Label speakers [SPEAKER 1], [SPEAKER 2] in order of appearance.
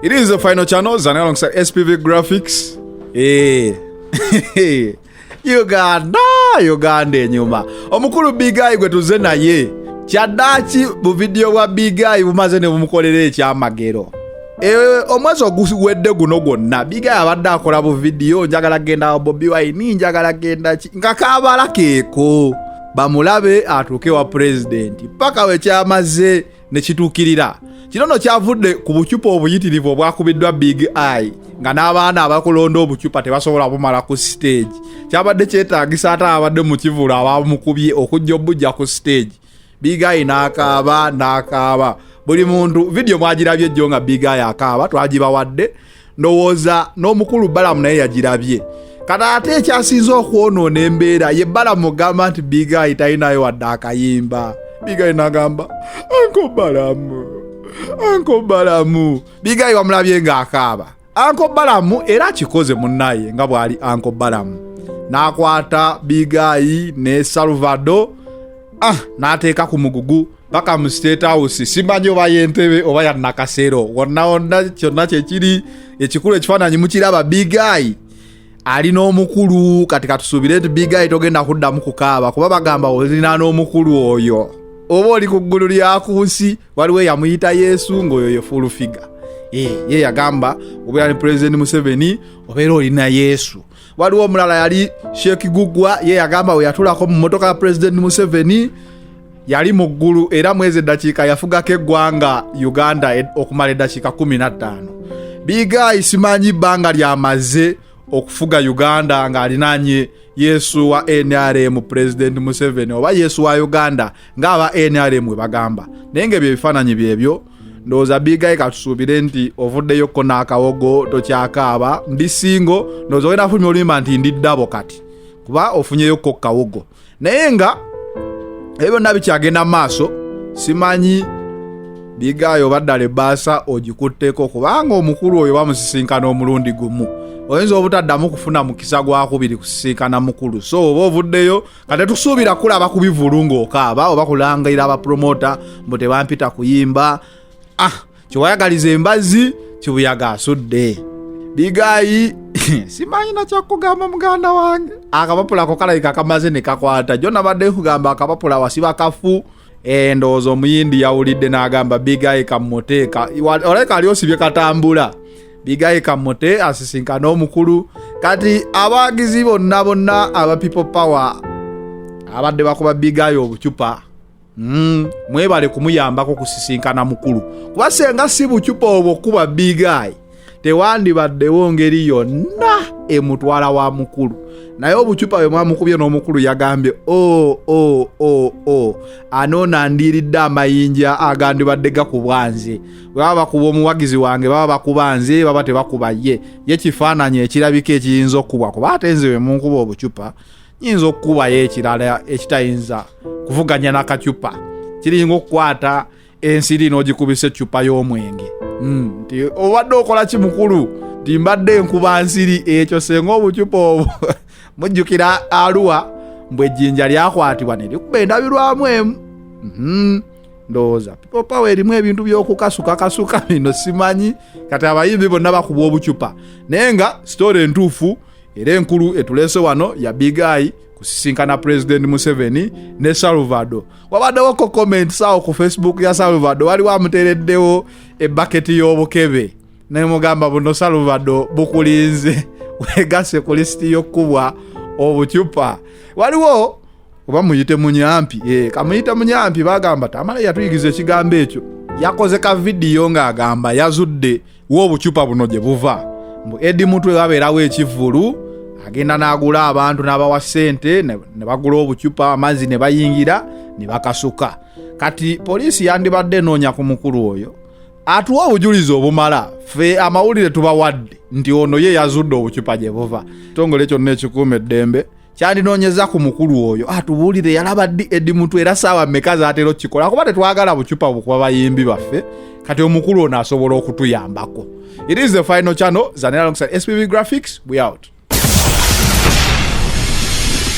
[SPEAKER 1] It is the final channel, Zane alongside SPV Graphics. Uganda enyuma. Omukulu Big Eye gwe tuze naye. Kyaddaaki bu video wa Big Eye bumaze ne bumukolera ekyamagero. Omwezi oguwedde guno gwonna Big Eye abadde akola bu video njagala genda Bobi Wine njagala genda nga kaabala keeko bamulabe atuuke wa president paka we kyamaze ne kituukirira. Kino kyavudde ku bucupa obuyitirivu obwakubiddwa Big Eye nga n'abaana abakulonda obucupa tebasobola bumala ku stage. Kyabadde kyetaagisa ate abadde mu kivulu abamukubye okujja obujja ku stage. Big Eye n'akaaba. Buli muntu video mwagirabye jjo nga Big Eye akaaba twagibawadde ndowooza n'omukulu Balamu naye yagirabye. Kata ate ekyasinza okwonoona embeera ye Balamu gamba nti Big Eye talinayo wadde akayimba. Big Eye n'agamba Uncle Balamu. Big Eye wamulabye ng'akaaba. Uncle Balamu era kikoze munnaye nga bwali Uncle Balamu. N'akwata Big Eye ne Salvador n'ateeka ku mugugu paka mu State House. Simanyi oba yentebe oba ya Nakasero. Wonna kyonna kyekiri ekikulu ekifaananyi mukiraba Big Eye ali n'omukulu kati katusuubire nti Big Eye togenda kuddamu kukaaba kuba bagamba olina n'omukulu oyo. Oba oli ku ggulu lya ku nsi waliwo yamuyita Yesu ng'oyo ye full figure. Ye yagamba obeera ne President Museveni obeera olina Yesu. Waliwo omulala yali Sheikh Gugwa ye yagamba we yatulako mu motoka ya President Museveni yali mu ggulu era mwezi eddakiika yafugako eggwanga Uganda okumala eddakiika 15. Big Eye simanyi bbanga lyamaze okufuga Uganda ng'alinaanye Yesu wa NRM President Museveni oba Yesu wa Uganda ng'aba NRM we bagamba. Naye ng'ebyo ebifaananyi byebyo ndowooza Big Eye katusuubire nti ovuddeyo ko n'akawogo tokyakaaba ndi singo ndowooza ogenda afulumya oluyimba nti ndi ddabo kati kuba ofunyeyo ko kawogo. Naye nga ebyo byonna bikyagenda maaso simanyi Big Eye obaddala ebbaasa ogikutteko kubanga omukulu oyo bamusisinkana omulundi gumu. Oyinza obutaddamu kufuna mukisa gwakubiri kusisinkana mukulu. So oba ovuddeyo kati tusuubira kulaba ku bivulu ng'okaaba oba kulangaira abapromota mbu tebampita kuyimba. Kiwayagaliza embazzi kibuyaga asudde. Big Eye simanyi nakyakugamba muganda wange. Akapapula ko kalabika kamaze ne kakwata. Jonna badde kugamba akapapula wasiba kafu. Ndowooza omuyindi yawulidde n'agamba Big Eye kamuteeka. Oleka ali osibye katambula. Big Eye kamote asisinkana omukulu. Kati abagizi bonna aba people power abadde bakuba Big Eye obucupa. Mwebale kumuyambako kusisinkana mukulu. Kuba senga si bucupa obwo kuba Big Eye tewandibaddewo ngeri yonna emutwala wa mukulu. Naye obucupa bwe mwamukubye n'omukulu yagambye anoona ndiridde amayinja agandibadde gakubwanze. Baba bakuba omuwagizi wange baba bakubanze baba tebakuba ye kifaananyi ekirabika ekiyinza okubwa kuba ate nze we munkuba obucupa nyinza okuba ye ekirala ekitayinza kuvuganya n'akacupa kiringa okukwata ensiri n'ogikubisa ecupa y'omwenge. Nti obadde okola ki mukulu nti mbadde nkuba nsiri ekyo senga obucupa obwo mujjukira Arua mbwe ejjinja lyakwatibwa ne likuba endabirwamu emu. Ndowooza people power erimu ebintu by'okukasuka bino simanyi kati abayimbi bonna bakuba obucupa. Naye nga story entuufu era enkulu etuleese wano ya Big Eye kusisinkana President Museveni ne Salvador. Wabaddewo ko comments awo ku Facebook ya Salvador waliwo amuteereddewo ebbaketi y'obukebe naye mugamba buno Salvador bukulinze wegase ku listi y'okkubwa obucupa. Waliwo oba muyite munyampi kamuyite munyampi bagamba tamala yatuyigiza ekigambo ekyo yakoze ka video ng'agamba yazudde w'obucupa buno gye buva mbu Eddie Mutwe wabeerawo ekivulu agenda n'agula abantu n'abawa ssente ne bagula obucupa amazzi ne bayingira ne bakasuka. Kati poliisi yandibadde enoonya ku mukulu oyo atuwa obujulizi obumala ffe amawulire tubawadde nti ono ye yazudde obucupa gye buva. Kitongole kyonna ekikuuma eddembe kyandinoonyeza ku mukulu oyo atubuulire yalaba ddi Eddie Mutwe era saawa mmeka zaatera okukikola kuba tetwagala bucupa bukuba bayimbi baffe kati omukulu ono asobola okutuyambako. It is the final channel, Zane alongside SPV Graphics. We out.